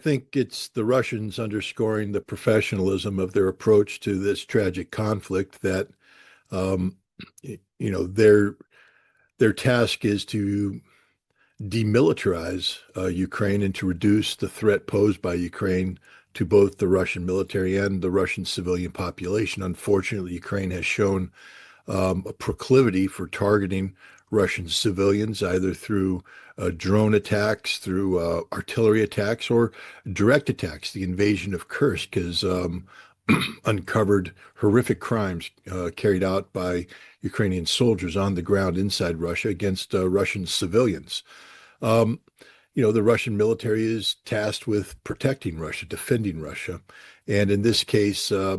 think it's the Russians underscoring the professionalism of their approach to this tragic conflict that um, you know their task is to demilitarize Ukraine and to reduce the threat posed by Ukraine to both the Russian military and the Russian civilian population. Unfortunately, Ukraine has shown a proclivity for targeting Russian civilians, either through drone attacks, through artillery attacks, or direct attacks. The invasion of Kursk has uncovered horrific crimes carried out by Ukrainian soldiers on the ground inside Russia against Russian civilians. Um, the Russian military is tasked with protecting Russia, defending Russia. And in this case, uh,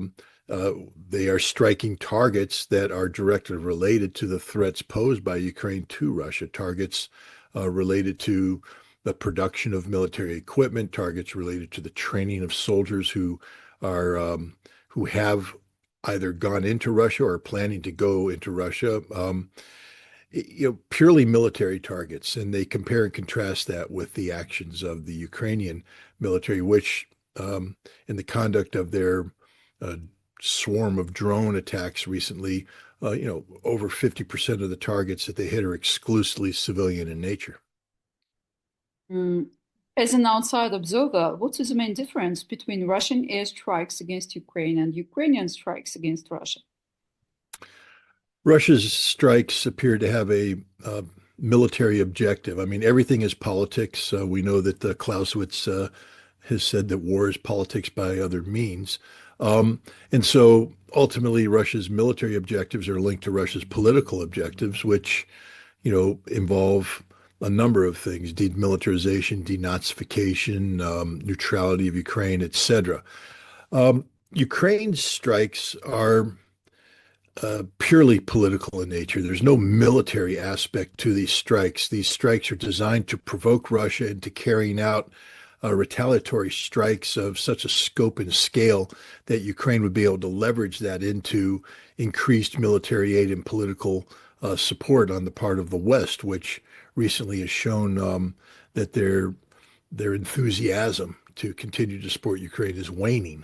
they are striking targets that are directly related to the threats posed by Ukraine to Russia, targets related to the production of military equipment, targets related to the training of soldiers are who have either gone into Russia or are planning to go into Russia. Purely military targets, and they compare and contrast that with the actions of the Ukrainian military, which, in the conduct of their uh, swarm of drone attacks recently, over 50% of the targets that they hit are exclusively civilian in nature. Mm. As an outside observer, what is the main difference between Russian airstrikes against Ukraine and Ukrainian strikes against Russia? Russia's strikes appear to have a military objective. I mean, everything is politics. We know that Clausewitz has said that war is politics by other means. And so ultimately, Russia's military objectives are linked to Russia's political objectives, which, involve a number of things: demilitarization, denazification, neutrality of Ukraine, etc. Ukraine's strikes are purely political in nature. There's no military aspect to these strikes. These strikes are designed to provoke Russia into carrying out retaliatory strikes of such a scope and scale that Ukraine would be able to leverage that into increased military aid and political support on the part of the West, which recently has shown that their enthusiasm to continue to support Ukraine is waning.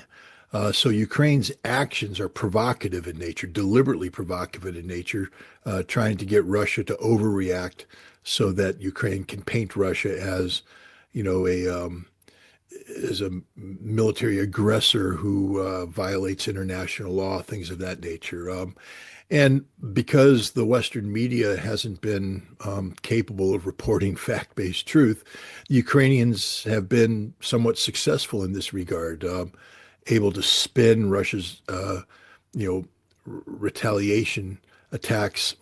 So Ukraine's actions are provocative in nature, deliberately provocative in nature, trying to get Russia to overreact so that Ukraine can paint Russia as, you know, a as a military aggressor who violates international law, things of that nature. And because the Western media hasn't been capable of reporting fact-based truth, the Ukrainians have been somewhat successful in this regard, able to spin Russia's, retaliation attacks